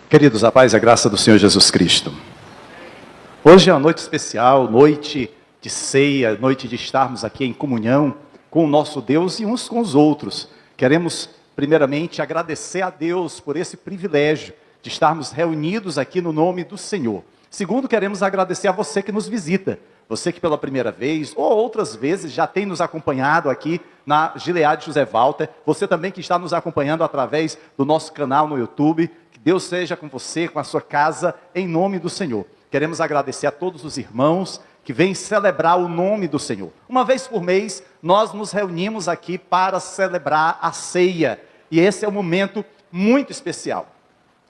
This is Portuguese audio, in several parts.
Queridos, a paz e a graça do Senhor Jesus Cristo. Hoje é uma noite especial, noite de ceia, noite de estarmos aqui em comunhão com o nosso Deus e uns com os outros. Queremos, primeiramente, agradecer a Deus por esse privilégio de estarmos reunidos aqui no nome do Senhor. Segundo, queremos agradecer a você que nos visita, você que pela primeira vez ou outras vezes já tem nos acompanhado aqui na Gilead José Walter, você também que está nos acompanhando através do nosso canal no YouTube. Que Deus seja com você, com a sua casa, em nome do Senhor. Queremos agradecer a todos os irmãos que vêm celebrar o nome do Senhor. Uma vez por mês, nós nos reunimos aqui para celebrar a ceia. E esse é um momento muito especial.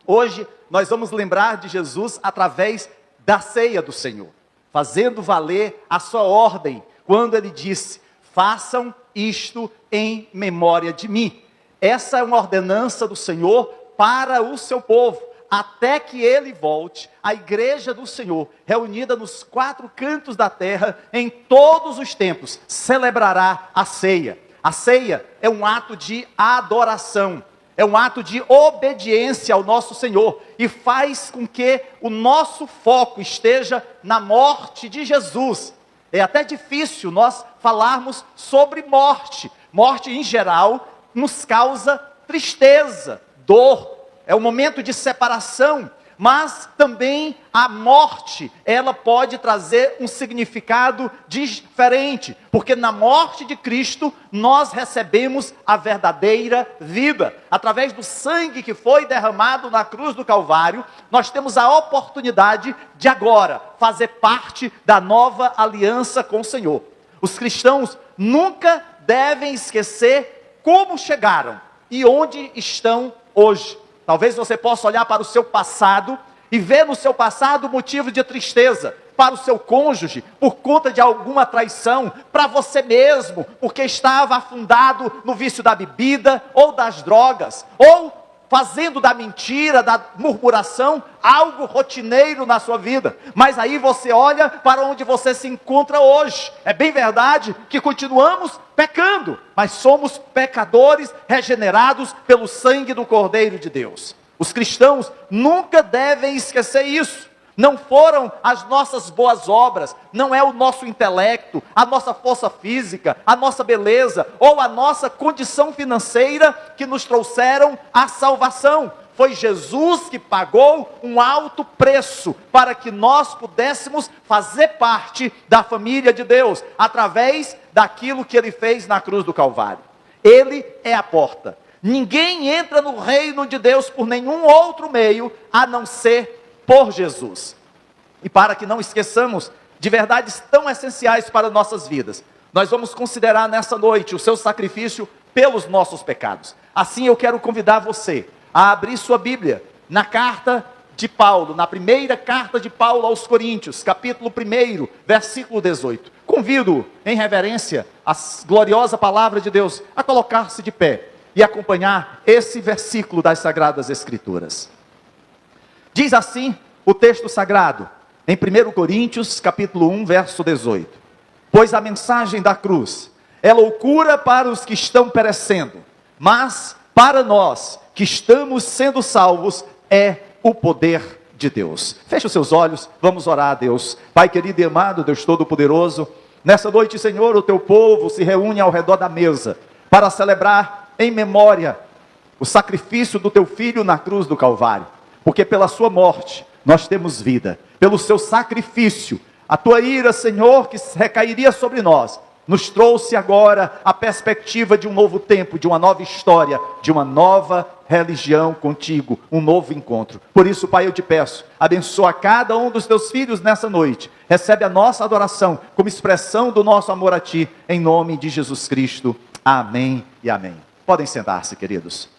Hoje, nós vamos lembrar de Jesus através da ceia do Senhor, fazendo valer a sua ordem, quando ele disse: façam isto em memória de mim. Essa é uma ordenança do Senhor para o seu povo, até que ele volte. A igreja do Senhor, reunida nos 4 cantos da terra, em todos os tempos, celebrará a ceia. A ceia é um ato de adoração, é um ato de obediência ao nosso Senhor, e faz com que o nosso foco esteja na morte de Jesus. É até difícil nós falarmos sobre morte. Morte, em geral, nos causa tristeza, dor, é um momento de separação, mas também a morte, ela pode trazer um significado diferente, porque na morte de Cristo, nós recebemos a verdadeira vida. Através do sangue que foi derramado na cruz do Calvário, nós temos a oportunidade de agora fazer parte da nova aliança com o Senhor. Os cristãos nunca devem esquecer como chegaram e onde estão hoje. Talvez você possa olhar para o seu passado e ver no seu passado motivo de tristeza, para o seu cônjuge, por conta de alguma traição, para você mesmo, porque estava afundado no vício da bebida, ou das drogas, ou fazendo da mentira, da murmuração, algo rotineiro na sua vida. Mas aí você olha para onde você se encontra hoje. É bem verdade que continuamos pecando, mas somos pecadores regenerados pelo sangue do Cordeiro de Deus. Os cristãos nunca devem esquecer isso. Não foram as nossas boas obras, não é o nosso intelecto, a nossa força física, a nossa beleza, ou a nossa condição financeira que nos trouxeram a salvação. Foi Jesus que pagou um alto preço para que nós pudéssemos fazer parte da família de Deus, através daquilo que Ele fez na cruz do Calvário. Ele é a porta. Ninguém entra no reino de Deus por nenhum outro meio, a não ser por Jesus. E para que não esqueçamos de verdades tão essenciais para nossas vidas, nós vamos considerar nessa noite o seu sacrifício pelos nossos pecados. Assim eu quero convidar você a abrir sua Bíblia na carta de Paulo, na primeira carta de Paulo aos Coríntios, capítulo 1, versículo 18. Convido em reverência a gloriosa palavra de Deus a colocar-se de pé e acompanhar esse versículo das Sagradas Escrituras. Diz assim o texto sagrado, em 1 Coríntios, capítulo 1, verso 18. Pois a mensagem da cruz é loucura para os que estão perecendo, mas para nós que estamos sendo salvos, é o poder de Deus. Feche os seus olhos, vamos orar a Deus. Pai querido e amado, Deus Todo-Poderoso, nessa noite, Senhor, o teu povo se reúne ao redor da mesa, para celebrar em memória o sacrifício do teu Filho na cruz do Calvário. Porque pela sua morte nós temos vida, pelo seu sacrifício, a tua ira, Senhor, que recairia sobre nós, nos trouxe agora a perspectiva de um novo tempo, de uma nova história, de uma nova religião contigo, um novo encontro. Por isso, Pai, eu te peço, abençoa cada um dos teus filhos nessa noite, recebe a nossa adoração como expressão do nosso amor a ti, em nome de Jesus Cristo, amém e amém. Podem sentar-se, queridos.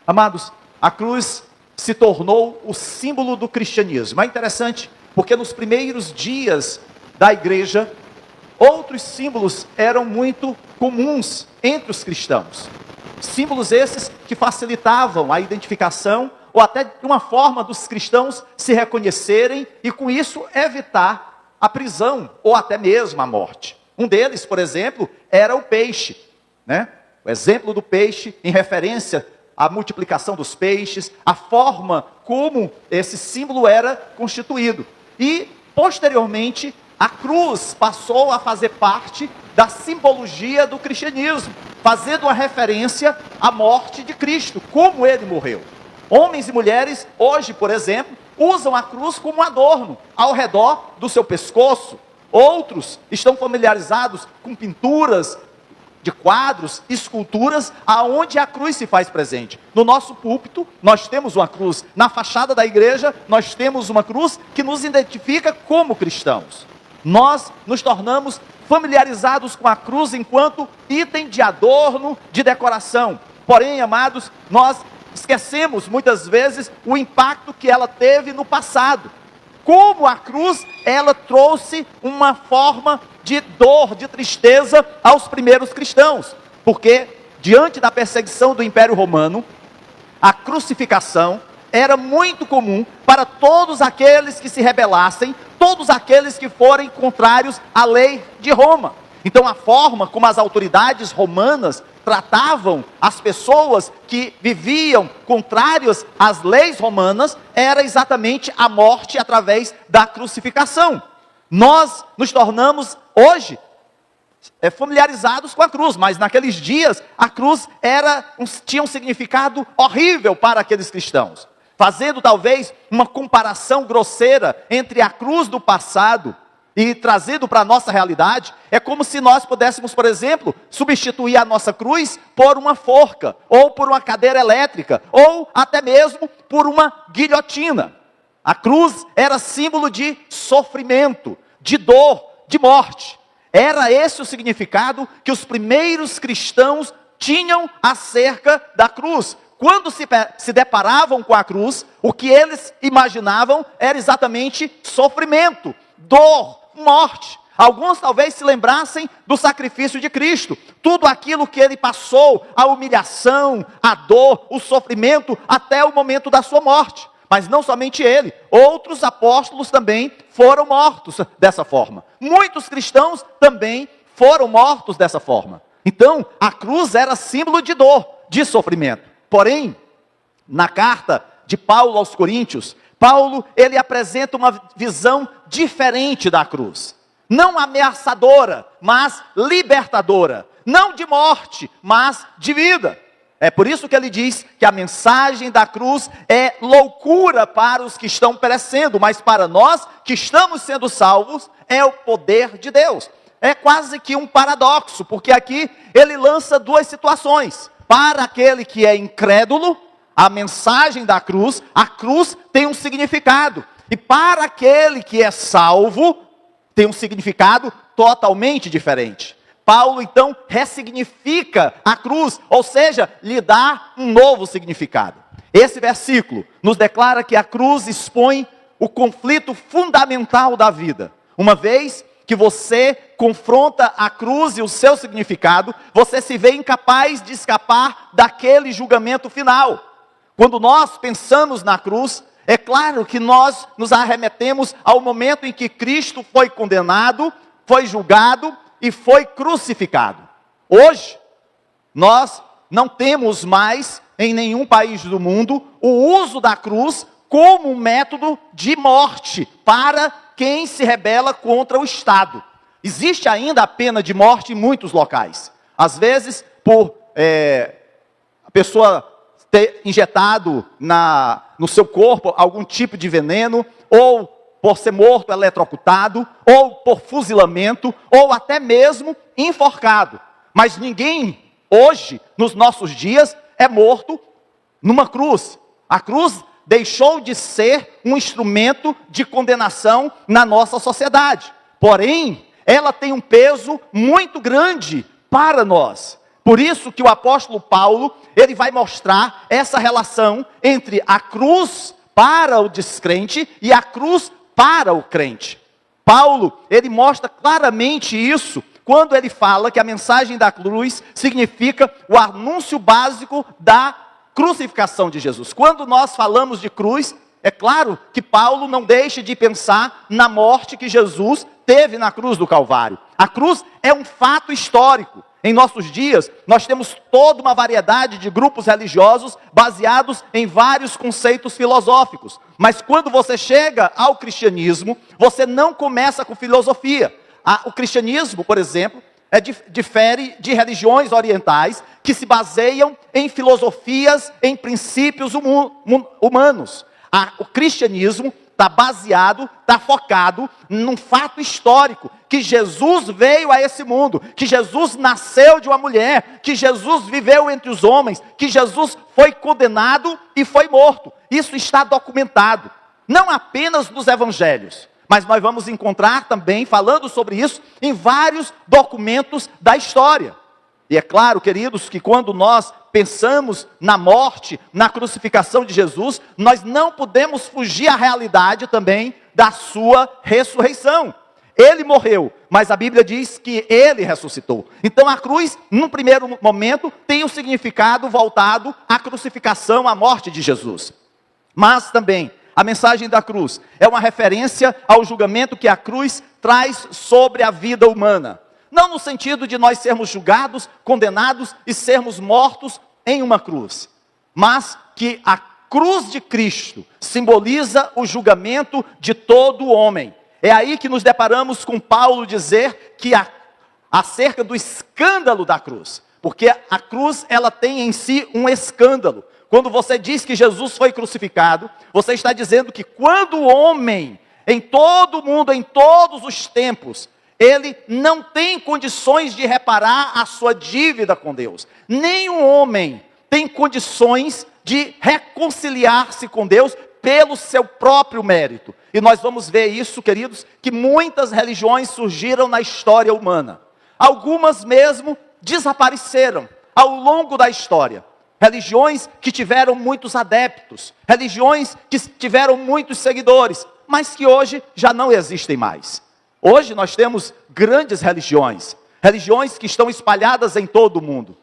Amados, a cruz se tornou o símbolo do cristianismo. É interessante, porque nos primeiros dias da igreja, outros símbolos eram muito comuns entre os cristãos. Símbolos esses que facilitavam a identificação, ou até uma forma dos cristãos se reconhecerem, e com isso evitar a prisão, ou até mesmo a morte. Um deles, por exemplo, era o peixe, né? O exemplo do peixe em referência a multiplicação dos peixes, a forma como esse símbolo era constituído. E, posteriormente, a cruz passou a fazer parte da simbologia do cristianismo, fazendo uma referência à morte de Cristo, como ele morreu. Homens e mulheres, hoje, por exemplo, usam a cruz como um adorno ao redor do seu pescoço. Outros estão familiarizados com pinturas de quadros, esculturas, aonde a cruz se faz presente. No nosso púlpito, nós temos uma cruz. Na fachada da igreja, nós temos uma cruz que nos identifica como cristãos. Nós nos tornamos familiarizados com a cruz enquanto item de adorno, de decoração. Porém, amados, nós esquecemos muitas vezes o impacto que ela teve no passado. Como a cruz, ela trouxe uma forma de dor, de tristeza aos primeiros cristãos. Porque, diante da perseguição do Império Romano, a crucificação era muito comum para todos aqueles que se rebelassem, todos aqueles que forem contrários à lei de Roma. Então, a forma como as autoridades romanas tratavam as pessoas que viviam contrárias às leis romanas era exatamente a morte através da crucificação. Nós nos tornamos hoje familiarizados com a cruz, mas naqueles dias a cruz tinha um significado horrível para aqueles cristãos. Fazendo talvez uma comparação grosseira entre a cruz do passado e trazendo para a nossa realidade, é como se nós pudéssemos, por exemplo, substituir a nossa cruz por uma forca, ou por uma cadeira elétrica, ou até mesmo por uma guilhotina. A cruz era símbolo de sofrimento, de dor, de morte. Era esse o significado que os primeiros cristãos tinham acerca da cruz. Quando se deparavam com a cruz, o que eles imaginavam era exatamente sofrimento, dor, morte. Alguns talvez se lembrassem do sacrifício de Cristo, tudo aquilo que ele passou, a humilhação, a dor, o sofrimento, até o momento da sua morte. Mas não somente ele, outros apóstolos também foram mortos dessa forma. Muitos cristãos também foram mortos dessa forma. Então, a cruz era símbolo de dor, de sofrimento. Porém, na carta de Paulo aos Coríntios, Paulo, ele apresenta uma visão diferente da cruz. Não ameaçadora, mas libertadora. Não de morte, mas de vida. É por isso que ele diz que a mensagem da cruz é loucura para os que estão perecendo, mas para nós que estamos sendo salvos, é o poder de Deus. É quase que um paradoxo, porque aqui ele lança duas situações. Para aquele que é incrédulo, a mensagem da cruz, a cruz tem um significado. E para aquele que é salvo, tem um significado totalmente diferente. Paulo então ressignifica a cruz, ou seja, lhe dá um novo significado. Esse versículo nos declara que a cruz expõe o conflito fundamental da vida. Uma vez que você confronta a cruz e o seu significado, você se vê incapaz de escapar daquele julgamento final. Quando nós pensamos na cruz, é claro que nós nos arremetemos ao momento em que Cristo foi condenado, foi julgado e foi crucificado. Hoje, nós não temos mais, em nenhum país do mundo, o uso da cruz como um método de morte para quem se rebela contra o Estado. Existe ainda a pena de morte em muitos locais. Às vezes, por a pessoa ter injetado no seu corpo algum tipo de veneno, ou por ser morto eletrocutado, ou por fuzilamento, ou até mesmo enforcado. Mas ninguém, hoje, nos nossos dias, é morto numa cruz. A cruz deixou de ser um instrumento de condenação na nossa sociedade. Porém, ela tem um peso muito grande para nós. Por isso que o apóstolo Paulo, ele vai mostrar essa relação entre a cruz para o descrente e a cruz para o crente. Paulo, ele mostra claramente isso quando ele fala que a mensagem da cruz significa o anúncio básico da crucificação de Jesus. Quando nós falamos de cruz, é claro que Paulo não deixa de pensar na morte que Jesus teve na cruz do Calvário. A cruz é um fato histórico, Em nossos dias, nós temos toda uma variedade de grupos religiosos baseados em vários conceitos filosóficos. Mas quando você chega ao cristianismo, você não começa com filosofia. O cristianismo, por exemplo, difere de religiões orientais que se baseiam em filosofias, em princípios humanos. O cristianismo está baseado, está focado num fato histórico, que Jesus veio a esse mundo, que Jesus nasceu de uma mulher, que Jesus viveu entre os homens, que Jesus foi condenado e foi morto. Isso está documentado, não apenas nos evangelhos, mas nós vamos encontrar também, falando sobre isso, em vários documentos da história. E é claro, queridos, que quando nós pensamos na morte, na crucificação de Jesus, nós não podemos fugir à realidade também da sua ressurreição. Ele morreu, mas a Bíblia diz que ele ressuscitou. Então a cruz, num primeiro momento, tem um significado voltado à crucificação, à morte de Jesus. Mas também, a mensagem da cruz é uma referência ao julgamento que a cruz traz sobre a vida humana. Não no sentido de nós sermos julgados, condenados e sermos mortos em uma cruz, mas que a cruz de Cristo simboliza o julgamento de todo homem. É aí que nos deparamos com Paulo dizer que acerca do escândalo da cruz, porque a cruz ela tem em si um escândalo. Quando você diz que Jesus foi crucificado, você está dizendo que quando o homem, em todo o mundo, em todos os tempos, ele não tem condições de reparar a sua dívida com Deus. Nenhum homem tem condições de reconciliar-se com Deus pelo seu próprio mérito. E nós vamos ver isso, queridos, que muitas religiões surgiram na história humana. Algumas mesmo desapareceram ao longo da história. Religiões que tiveram muitos adeptos, religiões que tiveram muitos seguidores, mas que hoje já não existem mais. Hoje nós temos grandes religiões, religiões que estão espalhadas em todo o mundo.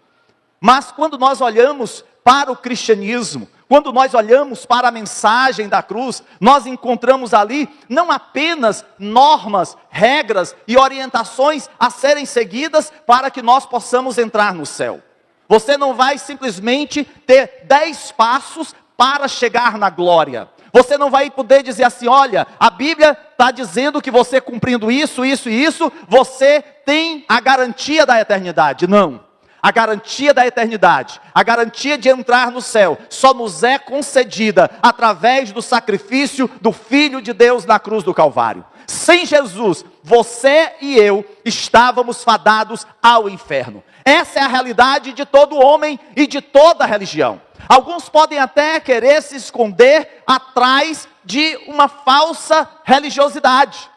Mas quando nós olhamos para o cristianismo, quando nós olhamos para a mensagem da cruz, nós encontramos ali não apenas normas, regras e orientações a serem seguidas para que nós possamos entrar no céu. Você não vai simplesmente ter 10 passos para chegar na glória. Você não vai poder dizer assim, olha, a Bíblia está dizendo que você cumprindo isso, isso e isso, você tem a garantia da eternidade. Não. A garantia da eternidade, a garantia de entrar no céu, só nos é concedida através do sacrifício do Filho de Deus na cruz do Calvário. Sem Jesus, você e eu estávamos fadados ao inferno. Essa é a realidade de todo homem e de toda religião. Alguns podem até querer se esconder atrás de uma falsa religiosidade.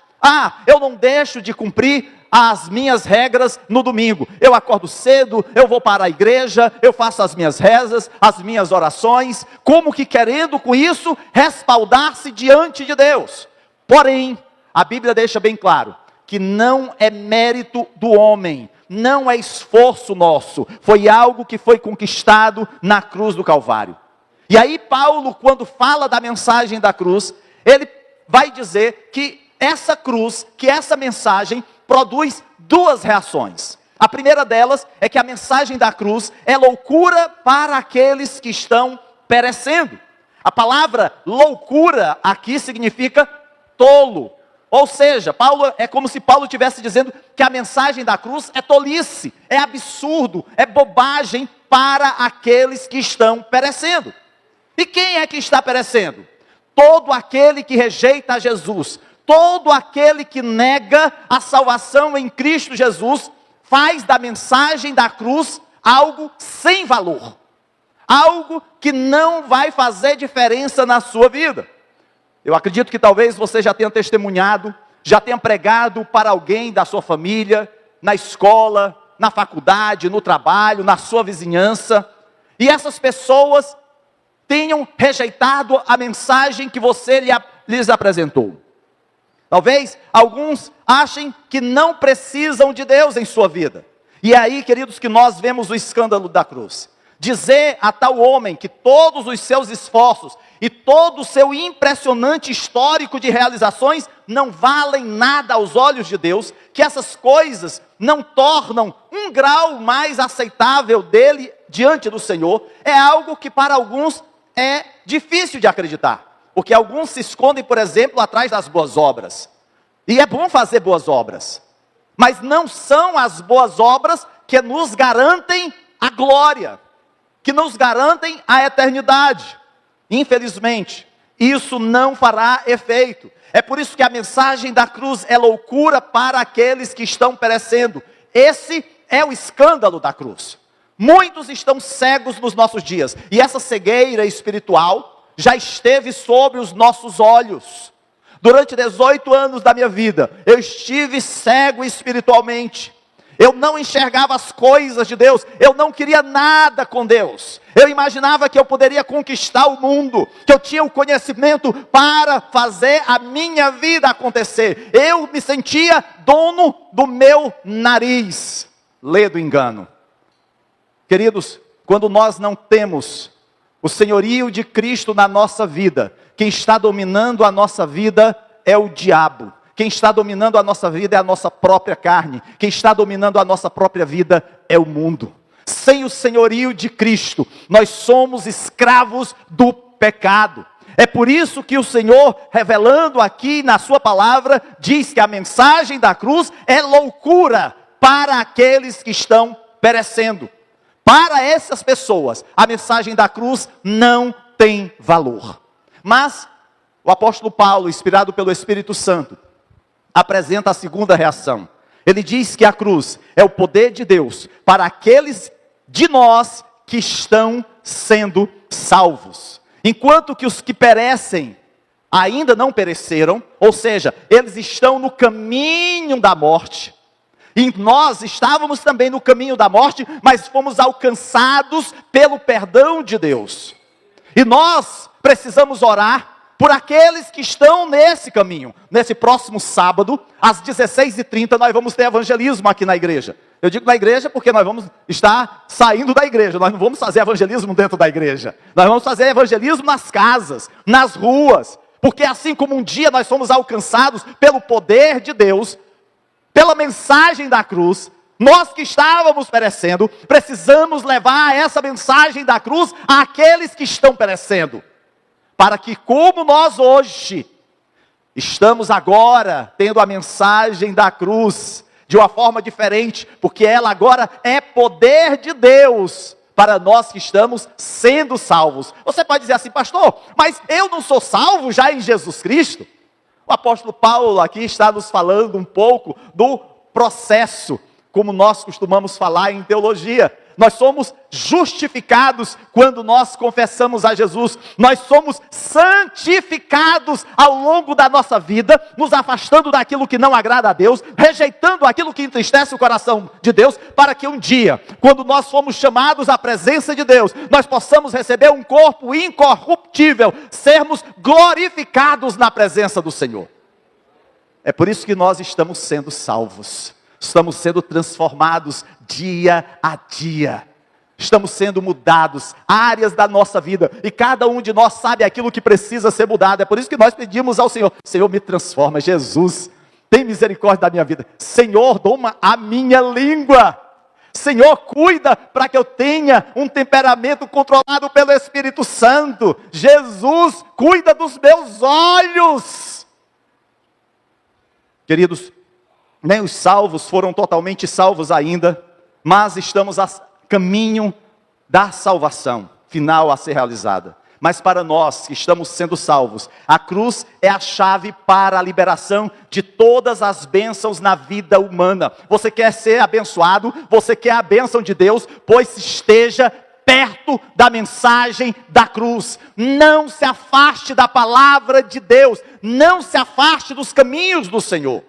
Eu não deixo de cumprir as minhas regras no domingo. Eu acordo cedo, eu vou para a igreja, eu faço as minhas rezas, as minhas orações, como que querendo com isso respaldar-se diante de Deus. Porém, a Bíblia deixa bem claro que não é mérito do homem, não é esforço nosso, foi algo que foi conquistado na cruz do Calvário. E aí Paulo, quando fala da mensagem da cruz, ele vai dizer que essa cruz, que essa mensagem produz duas reações. A primeira delas é que a mensagem da cruz é loucura para aqueles que estão perecendo. A palavra loucura aqui significa tolo. Ou seja, é como se Paulo estivesse dizendo que a mensagem da cruz é tolice, é absurdo, é bobagem para aqueles que estão perecendo. E quem é que está perecendo? Todo aquele que rejeita a Jesus, todo aquele que nega a salvação em Cristo Jesus, faz da mensagem da cruz algo sem valor, algo que não vai fazer diferença na sua vida. Eu acredito que talvez você já tenha testemunhado, já tenha pregado para alguém da sua família, na escola, na faculdade, no trabalho, na sua vizinhança, e essas pessoas tenham rejeitado a mensagem que você lhes apresentou. Talvez alguns achem que não precisam de Deus em sua vida. E é aí, queridos, que nós vemos o escândalo da cruz. Dizer a tal homem que todos os seus esforços e todo o seu impressionante histórico de realizações não valem nada aos olhos de Deus, que essas coisas não tornam um grau mais aceitável dele diante do Senhor, é algo que para alguns é difícil de acreditar. Porque alguns se escondem, por exemplo, atrás das boas obras. E é bom fazer boas obras, mas não são as boas obras que nos garantem a glória, que nos garantem a eternidade. Infelizmente, isso não fará efeito. É por isso que a mensagem da cruz é loucura para aqueles que estão perecendo. Esse é o escândalo da cruz. Muitos estão cegos nos nossos dias, e essa cegueira espiritual já esteve sobre os nossos olhos. Durante 18 anos da minha vida, eu estive cego espiritualmente. Eu não enxergava as coisas de Deus, eu não queria nada com Deus. Eu imaginava que eu poderia conquistar o mundo, que eu tinha o conhecimento para fazer a minha vida acontecer. Eu me sentia dono do meu nariz. Lê do engano. Queridos, quando nós não temos o senhorio de Cristo na nossa vida, quem está dominando a nossa vida é o diabo. Quem está dominando a nossa vida é a nossa própria carne. Quem está dominando a nossa própria vida é o mundo. Sem o senhorio de Cristo, nós somos escravos do pecado. É por isso que o Senhor, revelando aqui na sua palavra, diz que a mensagem da cruz é loucura para aqueles que estão perecendo. Para essas pessoas, a mensagem da cruz não tem valor. Mas o apóstolo Paulo, inspirado pelo Espírito Santo, apresenta a segunda reação. Ele diz que a cruz é o poder de Deus para aqueles de nós que estão sendo salvos. Enquanto que os que perecem ainda não pereceram, ou seja, eles estão no caminho da morte. E nós estávamos também no caminho da morte, mas fomos alcançados pelo perdão de Deus. E nós precisamos orar por aqueles que estão nesse caminho. Nesse próximo sábado, às 16h30, nós vamos ter evangelismo aqui na igreja. Eu digo na igreja porque nós vamos estar saindo da igreja. Nós não vamos fazer evangelismo dentro da igreja. Nós vamos fazer evangelismo nas casas, nas ruas. Porque assim como um dia nós fomos alcançados pelo poder de Deus, pela mensagem da cruz, nós que estávamos perecendo, precisamos levar essa mensagem da cruz àqueles que estão perecendo. Para que, como nós hoje estamos agora tendo a mensagem da cruz de uma forma diferente, porque ela agora é poder de Deus para nós que estamos sendo salvos. Você pode dizer assim, pastor, mas eu não sou salvo já em Jesus Cristo? O apóstolo Paulo aqui está nos falando um pouco do processo, como nós costumamos falar em teologia. Nós somos justificados quando nós confessamos a Jesus. Nós somos santificados ao longo da nossa vida, nos afastando daquilo que não agrada a Deus, rejeitando aquilo que entristece o coração de Deus, para que um dia, quando nós formos chamados à presença de Deus, nós possamos receber um corpo incorruptível, sermos glorificados na presença do Senhor. É por isso que nós estamos sendo salvos. Estamos sendo transformados dia a dia. Estamos sendo mudados, áreas da nossa vida. E cada um de nós sabe aquilo que precisa ser mudado. É por isso que nós pedimos ao Senhor, Senhor, me transforma. Jesus, tem misericórdia da minha vida. Senhor, doma a minha língua. Senhor, cuida para que eu tenha um temperamento controlado pelo Espírito Santo. Jesus, cuida dos meus olhos. Queridos, nem os salvos foram totalmente salvos ainda, mas estamos a caminho da salvação final a ser realizada. Mas para nós que estamos sendo salvos, a cruz é a chave para a liberação de todas as bênçãos na vida humana. Você quer ser abençoado? Você quer a bênção de Deus? Pois esteja perto da mensagem da cruz. Não se afaste da palavra de Deus. Não se afaste dos caminhos do Senhor.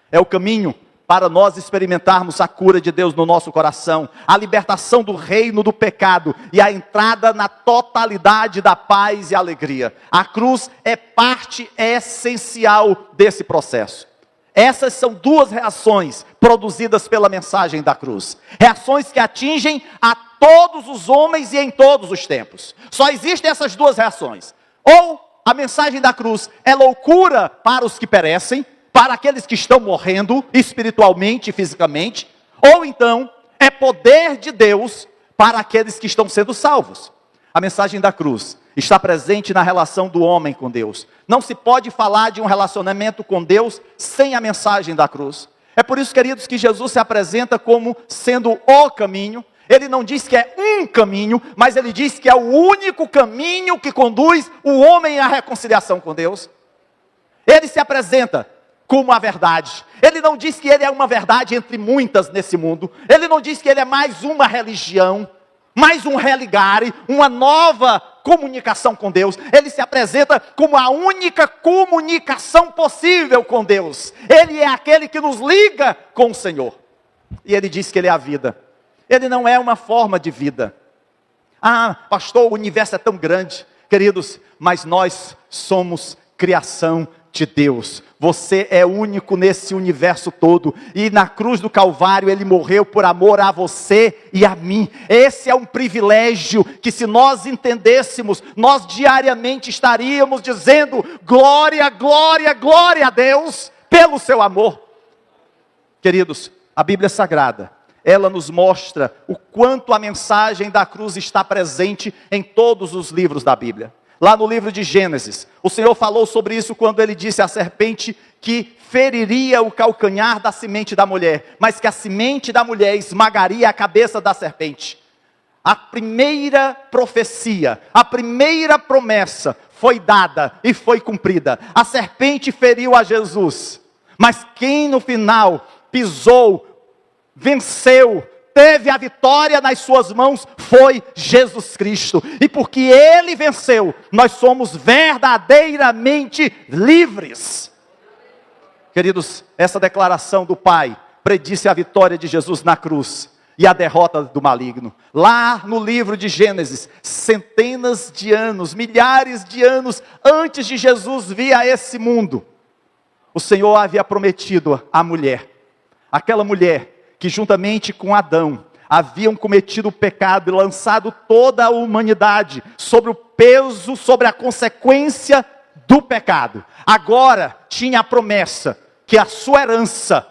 É o caminho para nós experimentarmos a cura de Deus no nosso coração, a libertação do reino do pecado e a entrada na totalidade da paz e alegria. A cruz é parte essencial desse processo. Essas são duas reações produzidas pela mensagem da cruz. Reações que atingem a todos os homens e em todos os tempos. Só existem essas duas reações. Ou a mensagem da cruz é loucura para os que perecem, para aqueles que estão morrendo espiritualmente e fisicamente, ou então é poder de Deus para aqueles que estão sendo salvos. A mensagem da cruz está presente na relação do homem com Deus. Não se pode falar de um relacionamento com Deus sem a mensagem da cruz. É por isso, queridos, que Jesus se apresenta como sendo o caminho. Ele não diz que é um caminho, mas ele diz que é o único caminho que conduz o homem à reconciliação com Deus. Ele se apresenta como a verdade. Ele não diz que ele é uma verdade entre muitas nesse mundo. Ele não diz que ele é mais uma religião, mais um religare, uma nova comunicação com Deus. Ele se apresenta como a única comunicação possível com Deus. Ele é aquele que nos liga com o Senhor. E ele diz que ele é a vida. Ele não é uma forma de vida. Ah, pastor, o universo é tão grande. Queridos, mas nós somos criação de Deus. Você é único nesse universo todo. E na cruz do Calvário ele morreu por amor a você e a mim. Esse é um privilégio que, se nós entendêssemos, nós diariamente estaríamos dizendo: glória, glória, glória a Deus pelo seu amor. Queridos, a Bíblia Sagrada, ela nos mostra o quanto a mensagem da cruz está presente em todos os livros da Bíblia. Lá no livro de Gênesis, o Senhor falou sobre isso quando ele disse à serpente que feriria o calcanhar da semente da mulher, mas que a semente da mulher esmagaria a cabeça da serpente. A primeira profecia, a primeira promessa foi dada e foi cumprida. A serpente feriu a Jesus, mas quem no final pisou, venceu, teve a vitória nas suas mãos, foi Jesus Cristo. E porque Ele venceu, nós somos verdadeiramente livres. Queridos, essa declaração do Pai predisse a vitória de Jesus na cruz e a derrota do maligno. Lá no livro de Gênesis, centenas de anos, milhares de anos antes de Jesus vir a esse mundo, o Senhor havia prometido à mulher, aquela mulher que juntamente com Adão haviam cometido o pecado e lançado toda a humanidade sobre o peso, sobre a consequência do pecado. Agora tinha a promessa que a sua herança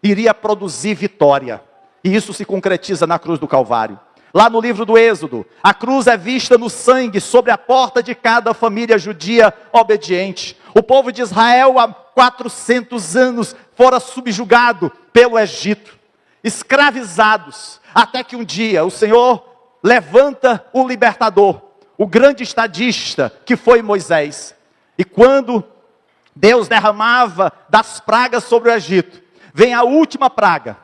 iria produzir vitória. E isso se concretiza na cruz do Calvário. Lá no livro do Êxodo, a cruz é vista no sangue sobre a porta de cada família judia obediente. O povo de Israel há 400 anos fora subjugado pelo Egito, escravizados, até que um dia o Senhor levanta o libertador, o grande estadista que foi Moisés. E quando Deus derramava das pragas sobre o Egito, vem a última praga,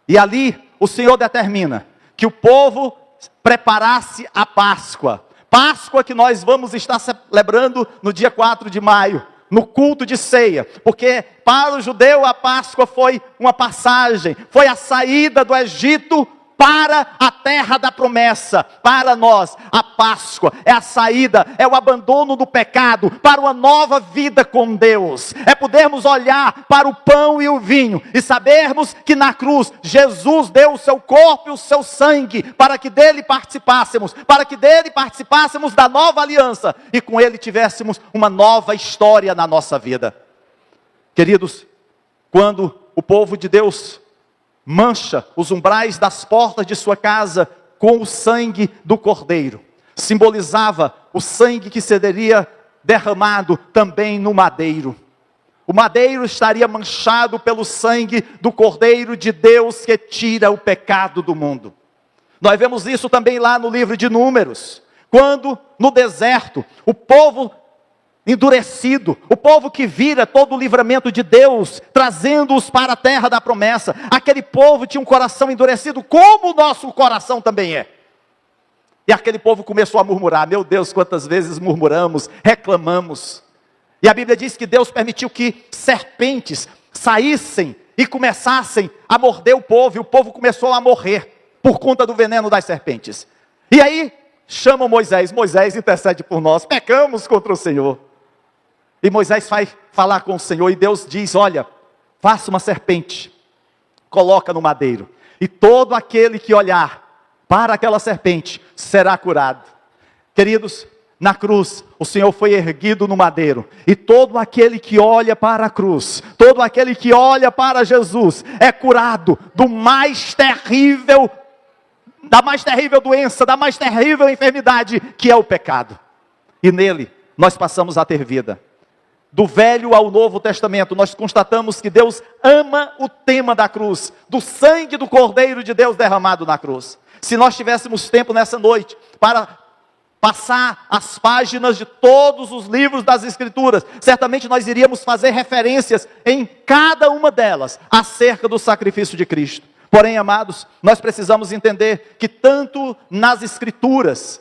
e ali o Senhor determina que o povo preparasse a Páscoa. Páscoa que nós vamos estar celebrando no dia 4 de maio, no culto de ceia, porque para o judeu a Páscoa foi uma passagem, foi a saída do Egito para a terra da promessa. Para nós, a Páscoa é a saída, é o abandono do pecado para uma nova vida com Deus. É podermos olhar para o pão e o vinho e sabermos que na cruz Jesus deu o seu corpo e o seu sangue para que dele participássemos, da nova aliança e com ele tivéssemos uma nova história na nossa vida. Queridos, quando o povo de Deus mancha os umbrais das portas de sua casa com o sangue do Cordeiro, simbolizava o sangue que seria derramado também no madeiro. O madeiro estaria manchado pelo sangue do Cordeiro de Deus que tira o pecado do mundo. Nós vemos isso também lá no livro de Números, quando no deserto o povo endurecido, o povo que vira todo o livramento de Deus, trazendo-os para a terra da promessa, aquele povo tinha um coração endurecido, como o nosso coração também é. E aquele povo começou a murmurar. Meu Deus, quantas vezes murmuramos, reclamamos. E a Bíblia diz que Deus permitiu que serpentes saíssem e começassem a morder o povo, e o povo começou a morrer por conta do veneno das serpentes. E aí chamam Moisés, Moisés intercede por nós, pecamos contra o Senhor. E Moisés vai falar com o Senhor, e Deus diz: olha, faça uma serpente, coloca no madeiro, e todo aquele que olhar para aquela serpente será curado. Queridos, Na cruz, o Senhor foi erguido no madeiro, e todo aquele que olha para a cruz, todo aquele que olha para Jesus, é curado do mais terrível, da mais terrível doença, da mais terrível enfermidade, que é o pecado. E nele, nós passamos a ter vida. Do Velho ao Novo Testamento, nós constatamos que Deus ama o tema da cruz, do sangue do Cordeiro de Deus derramado na cruz. Se nós tivéssemos tempo nessa noite para passar as páginas de todos os livros das Escrituras, certamente nós iríamos fazer referências em cada uma delas acerca do sacrifício de Cristo. Porém, amados, nós precisamos entender que tanto nas Escrituras,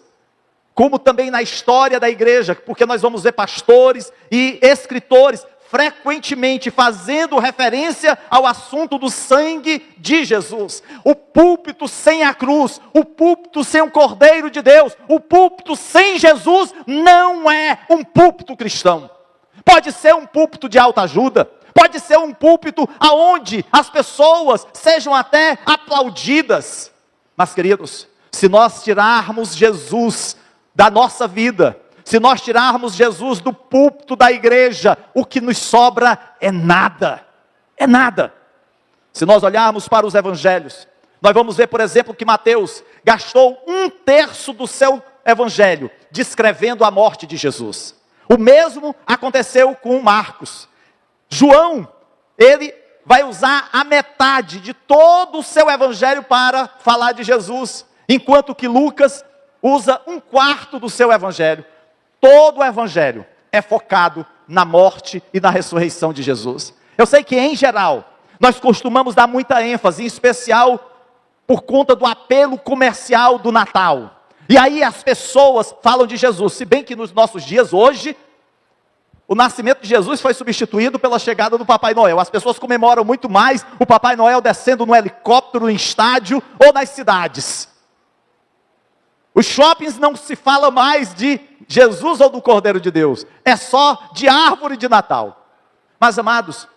como também na história da igreja, porque nós vamos ver pastores e escritores frequentemente fazendo referência ao assunto do sangue de Jesus. O púlpito sem a cruz, o púlpito sem o Cordeiro de Deus, o púlpito sem Jesus não é um púlpito cristão. Pode ser um púlpito de autoajuda, pode ser um púlpito aonde as pessoas sejam até aplaudidas. Mas, queridos, se nós tirarmos Jesus da nossa vida, se nós tirarmos Jesus do púlpito da igreja, o que nos sobra é nada. É nada. Se nós olharmos para os evangelhos, nós vamos ver, por exemplo, que Mateus gastou 1/3 do seu evangelho descrevendo a morte de Jesus. O mesmo aconteceu com Marcos. João, ele vai usar a metade de todo o seu evangelho para falar de Jesus, enquanto que Lucas usa 1/4 do seu evangelho. Todo o evangelho é focado na morte e na ressurreição de Jesus. Eu sei que, em geral, nós costumamos dar muita ênfase, em especial por conta do apelo comercial do Natal. E aí as pessoas falam de Jesus, se bem que nos nossos dias, hoje, o nascimento de Jesus foi substituído pela chegada do Papai Noel. As pessoas comemoram muito mais o Papai Noel descendo no helicóptero, em estádio ou nas cidades. Os shoppings não se fala mais de Jesus ou do Cordeiro de Deus, é só de árvore de Natal. Mas, amados,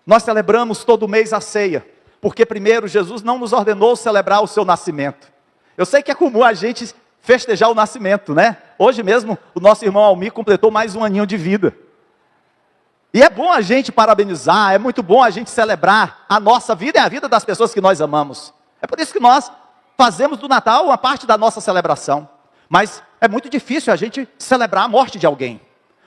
nós celebramos todo mês a ceia, porque primeiro Jesus não nos ordenou celebrar o seu nascimento. Eu sei que é comum a gente festejar o nascimento, né? Hoje mesmo o nosso irmão Almir completou mais um aninho de vida. E é bom a gente parabenizar, é muito bom a gente celebrar a nossa vida e a vida das pessoas que nós amamos. É por isso que nós fazemos do Natal uma parte da nossa celebração. Mas é muito difícil a gente celebrar a morte de alguém.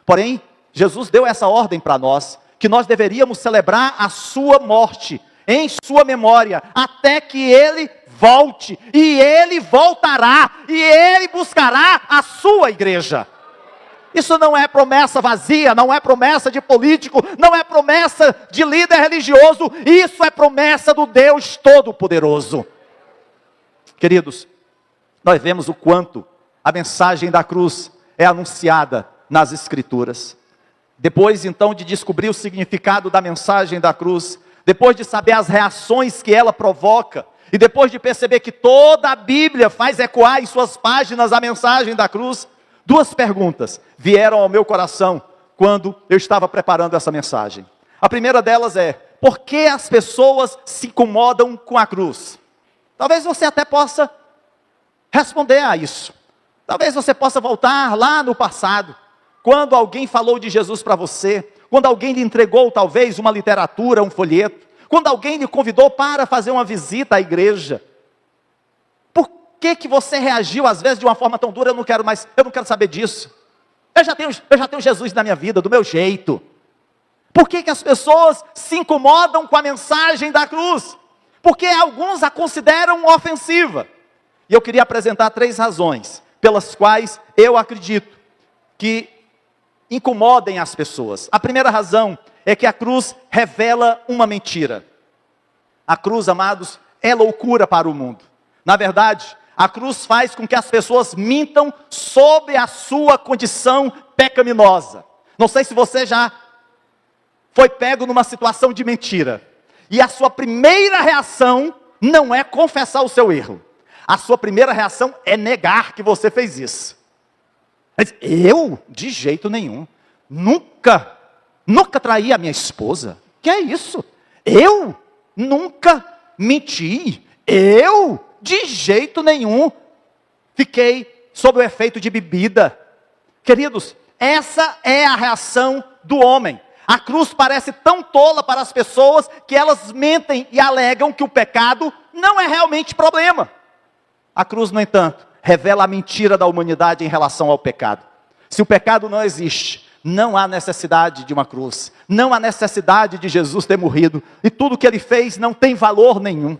Porém, Jesus deu essa ordem para nós, que nós deveríamos celebrar a sua morte, em sua memória, até que Ele volte, e Ele voltará, e Ele buscará a sua igreja. Isso não é promessa vazia, não é promessa de político, não é promessa de líder religioso, isso é promessa do Deus Todo-Poderoso. Queridos, nós vemos o quanto a mensagem da cruz é anunciada nas Escrituras. Depois então de descobrir o significado da mensagem da cruz, depois de saber as reações que ela provoca, e depois de perceber que toda a Bíblia faz ecoar em suas páginas a mensagem da cruz, duas perguntas vieram ao meu coração quando eu estava preparando essa mensagem. A primeira delas é: por que as pessoas se incomodam com a cruz? Talvez você até possa responder a isso. Talvez você possa voltar lá no passado, quando alguém falou de Jesus para você, quando alguém lhe entregou talvez uma literatura, um folheto, quando alguém lhe convidou para fazer uma visita à igreja. Por que você reagiu às vezes de uma forma tão dura? Eu não quero saber disso. Eu já tenho Jesus na minha vida, do meu jeito. Por que as pessoas se incomodam com a mensagem da cruz? Porque alguns a consideram ofensiva. E eu queria apresentar 3 razões pelas quais eu acredito que incomodem as pessoas. A primeira razão é que a cruz revela uma mentira. A cruz, amados, é loucura para o mundo. Na verdade, a cruz faz com que as pessoas mintam sobre a sua condição pecaminosa. Não sei se você já foi pego numa situação de mentira, e a sua primeira reação não é confessar o seu erro. A sua primeira reação é negar que você fez isso. Eu? De jeito nenhum. Nunca traí a minha esposa. Que é isso? Eu? Nunca menti. Eu? De jeito nenhum. Fiquei sob o efeito de bebida. Queridos, essa é a reação do homem. A cruz parece tão tola para as pessoas que elas mentem e alegam que o pecado não é realmente problema. A cruz, no entanto, revela a mentira da humanidade em relação ao pecado. Se o pecado não existe, não há necessidade de uma cruz, não há necessidade de Jesus ter morrido, e tudo que ele fez não tem valor nenhum.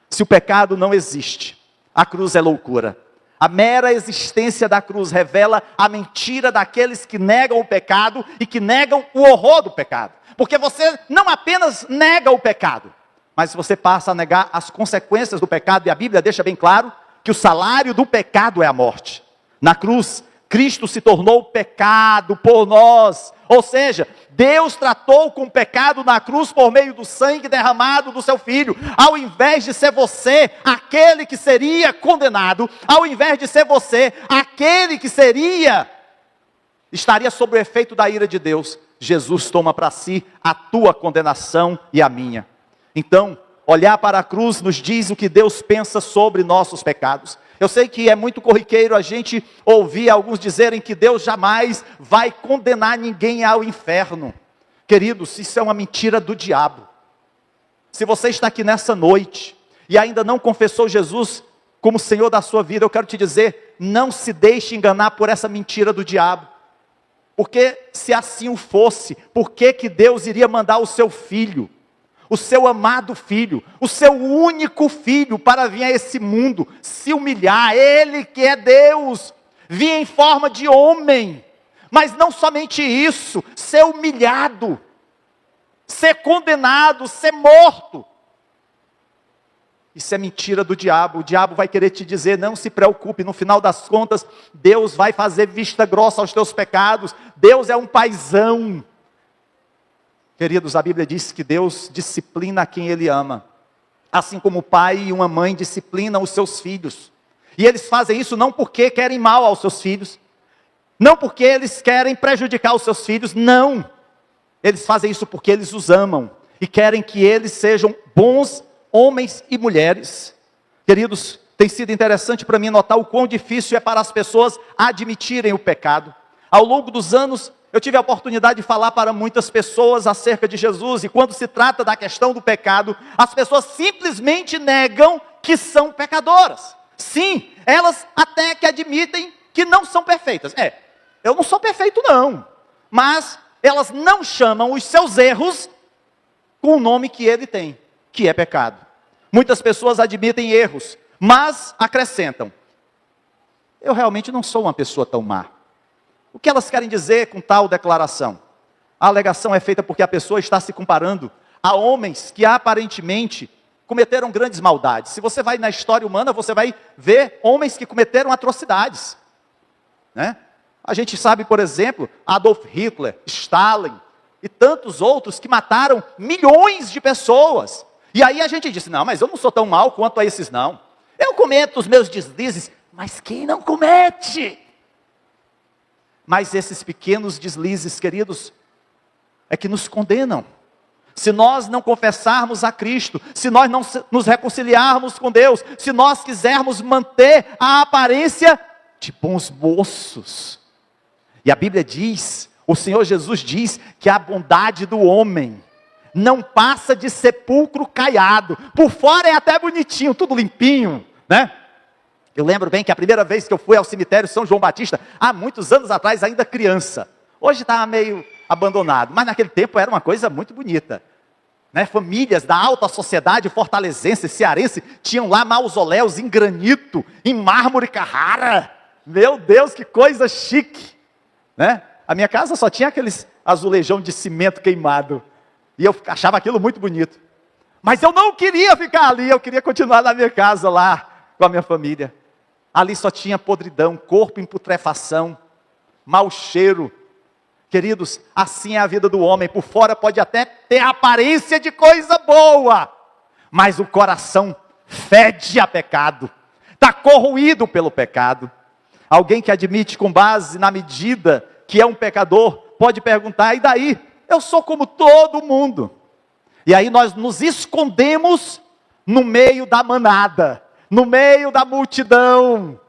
Se o pecado não existe, a cruz é loucura. A mera existência da cruz revela a mentira daqueles que negam o pecado e que negam o horror do pecado. Porque você não apenas nega o pecado, mas você passa a negar as consequências do pecado, e a Bíblia deixa bem claro que o salário do pecado é a morte. Na cruz, Cristo se tornou pecado por nós, ou seja, Deus tratou com o pecado na cruz por meio do sangue derramado do seu Filho. Ao invés de ser você aquele que seria condenado, ao invés de ser você aquele que estaria sob o efeito da ira de Deus, Jesus toma para si a tua condenação e a minha. Então, olhar para a cruz nos diz o que Deus pensa sobre nossos pecados. Eu sei que é muito corriqueiro a gente ouvir alguns dizerem que Deus jamais vai condenar ninguém ao inferno. Queridos, isso é uma mentira do diabo. Se você está aqui nessa noite e ainda não confessou Jesus como Senhor da sua vida, eu quero te dizer, não se deixe enganar por essa mentira do diabo. Porque se assim o fosse, por que Deus iria mandar o seu filho? O seu amado filho, o seu único filho, para vir a esse mundo, se humilhar, ele que é Deus, vir em forma de homem, mas não somente isso, ser humilhado, ser condenado, ser morto. Isso é mentira do diabo. O diabo vai querer te dizer, não se preocupe, no final das contas, Deus vai fazer vista grossa aos teus pecados, Deus é um paizão. Queridos, a Bíblia diz que Deus disciplina a quem Ele ama, assim como o pai e uma mãe disciplinam os seus filhos, e eles fazem isso não porque querem mal aos seus filhos, não porque eles querem prejudicar os seus filhos, não, eles fazem isso porque eles os amam, e querem que eles sejam bons homens e mulheres. Queridos, tem sido interessante para mim notar o quão difícil é para as pessoas admitirem o pecado. Ao longo dos anos, eu tive a oportunidade de falar para muitas pessoas acerca de Jesus, e quando se trata da questão do pecado, as pessoas simplesmente negam que são pecadoras. Sim, elas até que admitem que não são perfeitas. Eu não sou perfeito não, mas elas não chamam os seus erros com o nome que ele tem, que é pecado. Muitas pessoas admitem erros, mas acrescentam, eu realmente não sou uma pessoa tão má. O que elas querem dizer com tal declaração? A alegação é feita porque a pessoa está se comparando a homens que aparentemente cometeram grandes maldades. Se você vai na história humana, você vai ver homens que cometeram atrocidades, né? A gente sabe, por exemplo, Adolf Hitler, Stalin e tantos outros que mataram milhões de pessoas. E aí a gente diz, não, mas eu não sou tão mal quanto a esses não. Eu cometo os meus deslizes, mas quem não comete? Mas esses pequenos deslizes, queridos, é que nos condenam. Se nós não confessarmos a Cristo, se nós não nos reconciliarmos com Deus, se nós quisermos manter a aparência de bons moços. E a Bíblia diz, o Senhor Jesus diz, que a bondade do homem não passa de sepulcro caiado. Por fora é até bonitinho, tudo limpinho, né? Eu lembro bem que a primeira vez que eu fui ao cemitério São João Batista, há muitos anos atrás, ainda criança. Hoje está meio abandonado, mas naquele tempo era uma coisa muito bonita, né? Famílias da alta sociedade fortalezense, cearense, tinham lá mausoléus em granito, em mármore Carrara. Meu Deus, que coisa chique, né? A minha casa só tinha aqueles azulejão de cimento queimado, e eu achava aquilo muito bonito. Mas eu não queria ficar ali, eu queria continuar na minha casa lá, com a minha família. Ali só tinha podridão, corpo em putrefação, mau cheiro. Queridos, assim é a vida do homem. Por fora pode até ter a aparência de coisa boa, mas o coração fede a pecado, está corroído pelo pecado. Alguém que admite com base na medida que é um pecador, pode perguntar, e daí? Eu sou como todo mundo. E aí nós nos escondemos no meio da manada, no meio da multidão.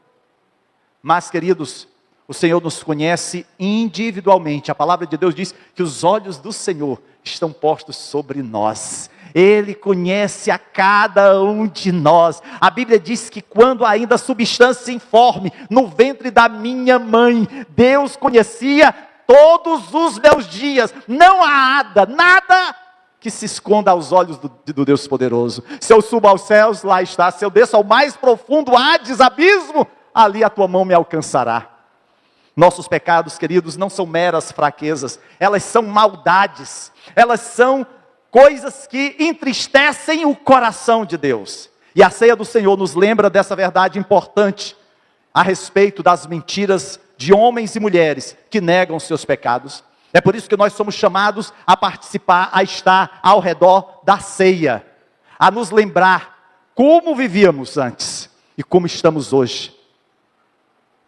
Mas, queridos, o Senhor nos conhece individualmente. A palavra de Deus diz que os olhos do Senhor estão postos sobre nós. Ele conhece a cada um de nós. A Bíblia diz que quando ainda substância informe, no ventre da minha mãe, Deus conhecia todos os meus dias. Não há nada que se esconda aos olhos do Deus poderoso. Se eu subo aos céus, lá está. Se eu desço ao mais profundo Hades, abismo, ali a tua mão me alcançará. Nossos pecados, queridos, não são meras fraquezas, elas são maldades, elas são coisas que entristecem o coração de Deus. E a ceia do Senhor nos lembra dessa verdade importante a respeito das mentiras de homens e mulheres que negam seus pecados. É por isso que nós somos chamados a participar, a estar ao redor da ceia, a nos lembrar como vivíamos antes e como estamos hoje,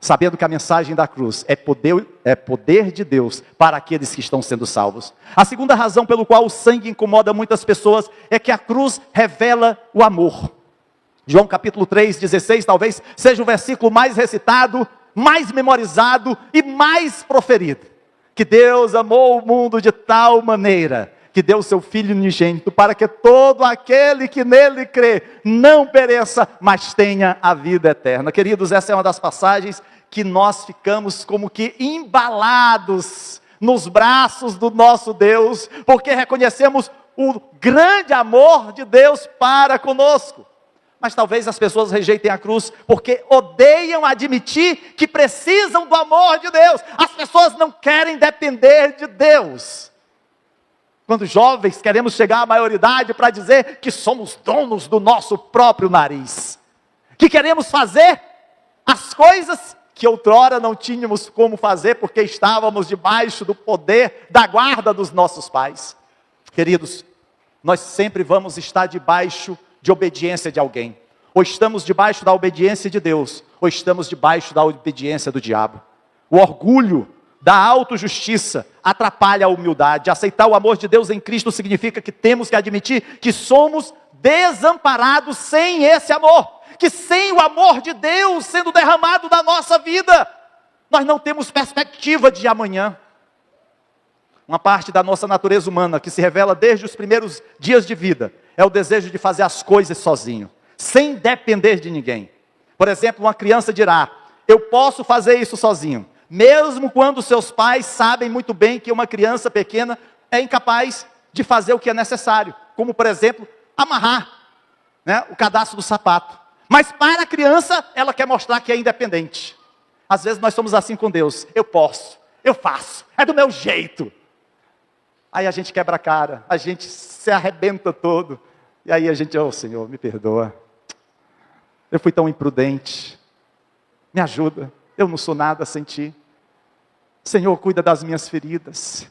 sabendo que a mensagem da cruz é poder de Deus para aqueles que estão sendo salvos. A segunda razão pelo qual o sangue incomoda muitas pessoas é que a cruz revela o amor. João capítulo 3:16 talvez seja o versículo mais recitado, mais memorizado e mais proferido. Que Deus amou o mundo de tal maneira que deu o seu Filho unigênito para que todo aquele que nele crê não pereça, mas tenha a vida eterna. Queridos, essa é uma das passagens que nós ficamos como que embalados nos braços do nosso Deus, porque reconhecemos o grande amor de Deus para conosco. Mas talvez as pessoas rejeitem a cruz porque odeiam admitir que precisam do amor de Deus. As pessoas não querem depender de Deus. Quando jovens queremos chegar à maioridade para dizer que somos donos do nosso próprio nariz, que queremos fazer as coisas que outrora não tínhamos como fazer porque estávamos debaixo do poder da guarda dos nossos pais. Queridos, nós sempre vamos estar debaixo de obediência de alguém. Ou estamos debaixo da obediência de Deus, ou estamos debaixo da obediência do diabo. O orgulho da autojustiça atrapalha a humildade. Aceitar o amor de Deus em Cristo significa que temos que admitir que somos desamparados sem esse amor. Que sem o amor de Deus sendo derramado na nossa vida, nós não temos perspectiva de amanhã. Uma parte da nossa natureza humana que se revela desde os primeiros dias de vida é o desejo de fazer as coisas sozinho, sem depender de ninguém. Por exemplo, uma criança dirá: eu posso fazer isso sozinho, mesmo quando seus pais sabem muito bem que uma criança pequena é incapaz de fazer o que é necessário, como por exemplo, amarrar, o cadastro do sapato. Mas para a criança, ela quer mostrar que é independente. Às vezes nós somos assim com Deus: eu posso, eu faço, é do meu jeito. Aí a gente quebra a cara, a gente se arrebenta todo. E aí a gente: Senhor, me perdoa. Eu fui tão imprudente. Me ajuda, eu não sou nada sem Ti. Senhor, cuida das minhas feridas.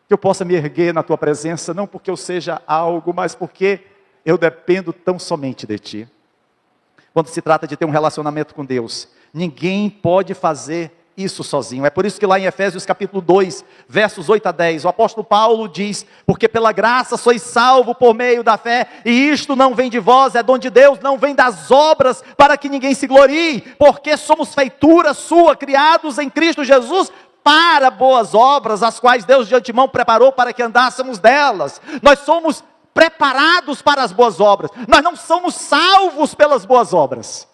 Que eu possa me erguer na Tua presença, não porque eu seja algo, mas porque eu dependo tão somente de Ti. Quando se trata de ter um relacionamento com Deus, ninguém pode fazer isso sozinho. É por isso que lá em Efésios capítulo 2, versos 8 a 10, o apóstolo Paulo diz: porque pela graça sois salvo por meio da fé, e isto não vem de vós, é dom de Deus, não vem das obras, para que ninguém se glorie, porque somos feitura sua, criados em Cristo Jesus, para boas obras, as quais Deus de antemão preparou para que andássemos delas. Nós somos preparados para as boas obras, nós não somos salvos pelas boas obras.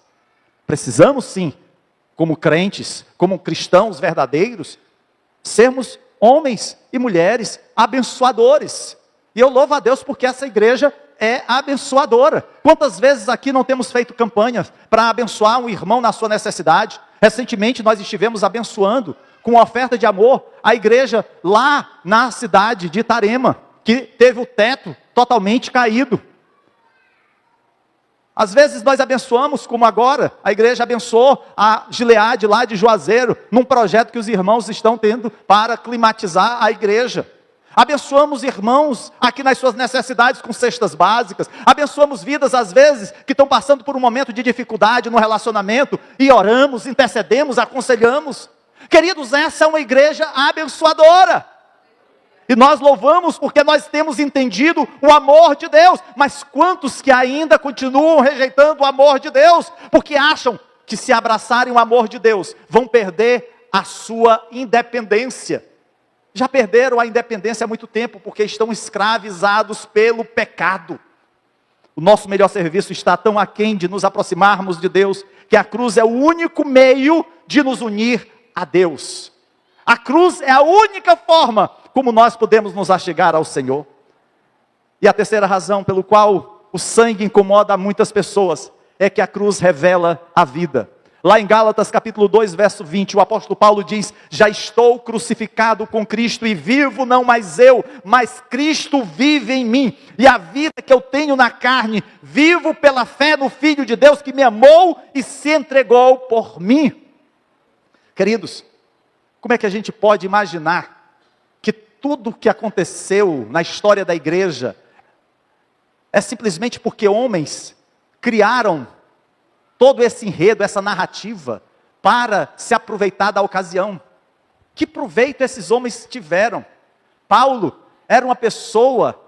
Precisamos sim, como crentes, como cristãos verdadeiros, sermos homens e mulheres abençoadores. E eu louvo a Deus porque essa igreja é abençoadora. Quantas vezes aqui não temos feito campanhas para abençoar um irmão na sua necessidade? Recentemente nós estivemos abençoando com oferta de amor a igreja lá na cidade de Itarema, que teve o teto totalmente caído. Às vezes nós abençoamos, como agora, a igreja abençoou a Gileade lá de Juazeiro, num projeto que os irmãos estão tendo para climatizar a igreja. Abençoamos irmãos aqui nas suas necessidades com cestas básicas. Abençoamos vidas às vezes que estão passando por um momento de dificuldade no relacionamento e oramos, intercedemos, aconselhamos. Queridos, essa é uma igreja abençoadora. E nós louvamos porque nós temos entendido o amor de Deus. Mas quantos que ainda continuam rejeitando o amor de Deus? Porque acham que se abraçarem o amor de Deus, vão perder a sua independência. Já perderam a independência há muito tempo, porque estão escravizados pelo pecado. O nosso melhor serviço está tão aquém de nos aproximarmos de Deus, que a cruz é o único meio de nos unir a Deus. A cruz é a única forma como nós podemos nos achegar ao Senhor. E a terceira razão pelo qual o sangue incomoda muitas pessoas, é que a cruz revela a vida. Lá em Gálatas capítulo 2, verso 20, o apóstolo Paulo diz: já estou crucificado com Cristo e vivo não mais eu, mas Cristo vive em mim. E a vida que eu tenho na carne, vivo pela fé no Filho de Deus que me amou e se entregou por mim. Queridos, como é que a gente pode imaginar que tudo o que aconteceu na história da igreja é simplesmente porque homens criaram todo esse enredo, essa narrativa, para se aproveitar da ocasião? Que proveito esses homens tiveram? Paulo era uma pessoa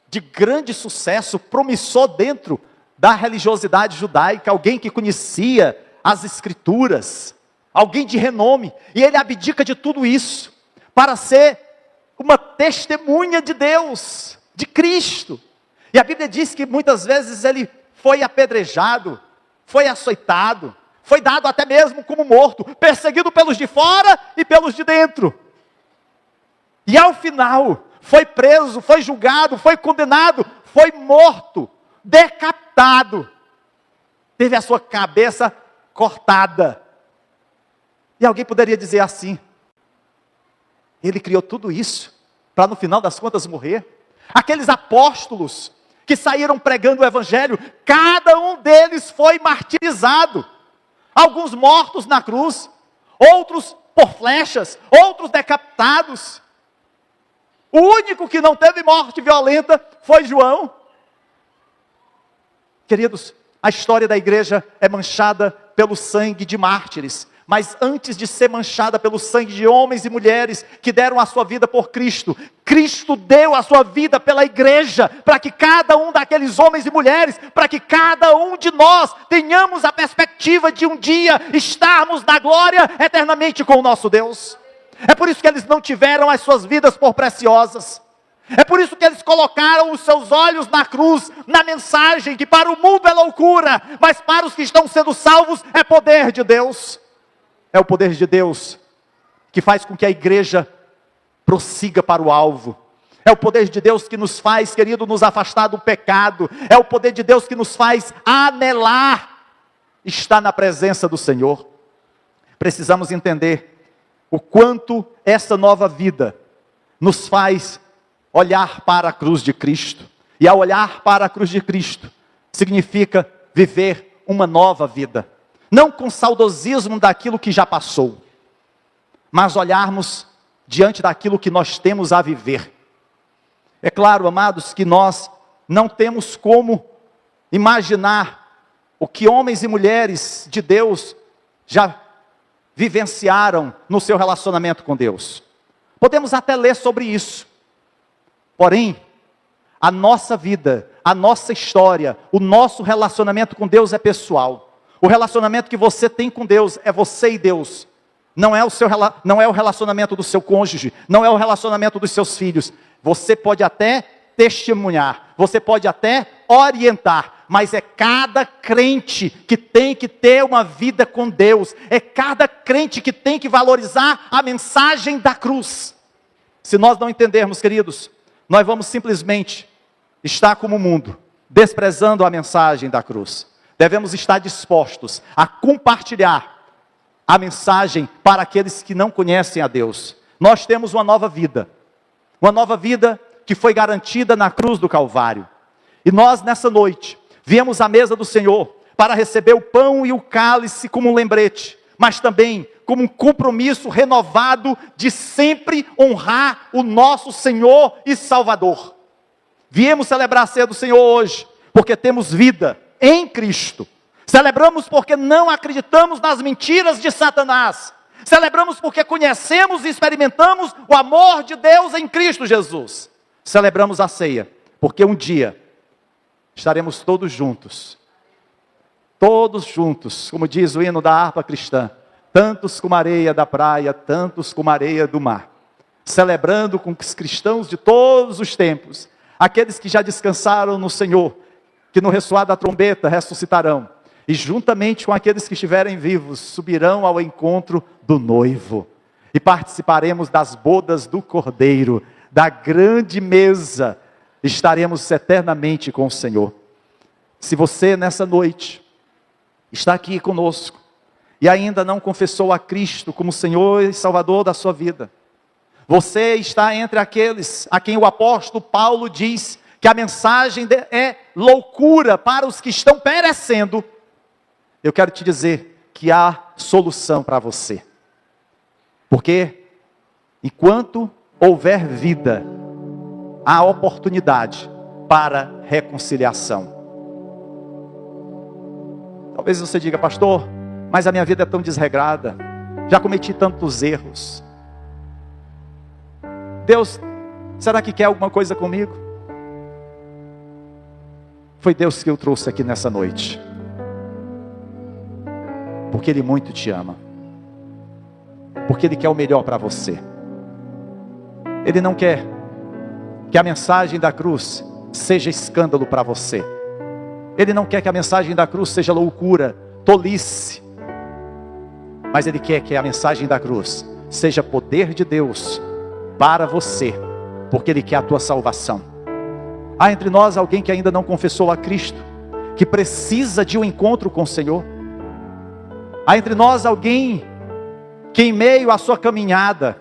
de grande sucesso, promissor dentro da religiosidade judaica, alguém que conhecia as escrituras, alguém de renome, e ele abdica de tudo isso, para ser uma testemunha de Deus, de Cristo. E a Bíblia diz que muitas vezes ele foi apedrejado, foi açoitado, foi dado até mesmo como morto, perseguido pelos de fora e pelos de dentro. E ao final, foi preso, foi julgado, foi condenado, foi morto, decapitado. Teve a sua cabeça cortada. E alguém poderia dizer assim: ele criou tudo isso, para no final das contas morrer? Aqueles apóstolos que saíram pregando o evangelho, cada um deles foi martirizado. Alguns mortos na cruz, outros por flechas, outros decapitados. O único que não teve morte violenta foi João. Queridos, a história da igreja é manchada pelo sangue de mártires. Mas antes de ser manchada pelo sangue de homens e mulheres que deram a sua vida por Cristo, Cristo deu a sua vida pela igreja, para que cada um daqueles homens e mulheres, para que cada um de nós tenhamos a perspectiva de um dia estarmos na glória eternamente com o nosso Deus. É por isso que eles não tiveram as suas vidas por preciosas. É por isso que eles colocaram os seus olhos na cruz, na mensagem que para o mundo é loucura, mas para os que estão sendo salvos é poder de Deus. É o poder de Deus que faz com que a igreja prossiga para o alvo. É o poder de Deus que nos faz, querido, nos afastar do pecado. É o poder de Deus que nos faz anelar estar na presença do Senhor. Precisamos entender o quanto essa nova vida nos faz olhar para a cruz de Cristo. E ao olhar para a cruz de Cristo, significa viver uma nova vida. Não com saudosismo daquilo que já passou, mas olharmos diante daquilo que nós temos a viver. É claro, amados, que nós não temos como imaginar o que homens e mulheres de Deus já vivenciaram no seu relacionamento com Deus. Podemos até ler sobre isso. Porém, a nossa vida, a nossa história, o nosso relacionamento com Deus é pessoal. O relacionamento que você tem com Deus é você e Deus. Não é o relacionamento do seu cônjuge, não é o relacionamento dos seus filhos. Você pode até testemunhar, você pode até orientar, mas é cada crente que tem que ter uma vida com Deus. É cada crente que tem que valorizar a mensagem da cruz. Se nós não entendermos, queridos, nós vamos simplesmente estar como o mundo, desprezando a mensagem da cruz. Devemos estar dispostos a compartilhar a mensagem para aqueles que não conhecem a Deus. Nós temos uma nova vida que foi garantida na cruz do Calvário. E nós nessa noite, viemos à mesa do Senhor para receber o pão e o cálice como um lembrete, mas também como um compromisso renovado de sempre honrar o nosso Senhor e Salvador. Viemos celebrar a ceia do Senhor hoje, porque temos vida em Cristo. Celebramos porque não acreditamos nas mentiras de Satanás. Celebramos porque conhecemos e experimentamos o amor de Deus em Cristo Jesus. Celebramos a ceia porque um dia estaremos todos juntos todos juntos, como diz o hino da harpa cristã, tantos como a areia da praia, tantos como a areia do mar, celebrando com os cristãos de todos os tempos, aqueles que já descansaram no Senhor, que no ressoar da trombeta ressuscitarão, e juntamente com aqueles que estiverem vivos, subirão ao encontro do noivo, e participaremos das bodas do Cordeiro, da grande mesa, estaremos eternamente com o Senhor. Se você nessa noite está aqui conosco, e ainda não confessou a Cristo como Senhor e Salvador da sua vida, você está entre aqueles a quem o apóstolo Paulo diz que a mensagem é loucura para os que estão perecendo. Eu quero te dizer que há solução para você. Porque enquanto houver vida, há oportunidade para reconciliação. Talvez você diga, pastor, mas a minha vida é tão desregrada, já cometi tantos erros. Deus, será que quer alguma coisa comigo? Foi Deus que eu trouxe aqui nessa noite, porque Ele muito te ama, porque Ele quer o melhor para você. Ele não quer que a mensagem da cruz seja escândalo para você. Ele não quer que a mensagem da cruz seja loucura, tolice. Mas Ele quer que a mensagem da cruz seja poder de Deus para você, porque Ele quer a tua salvação. Há entre nós alguém que ainda não confessou a Cristo, que precisa de um encontro com o Senhor. Há entre nós alguém que em meio à sua caminhada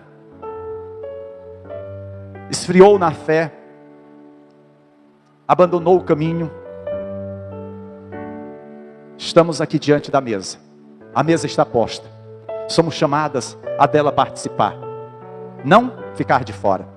esfriou na fé, abandonou o caminho. Estamos aqui diante da mesa, a mesa está posta, somos chamadas a dela participar, não ficar de fora.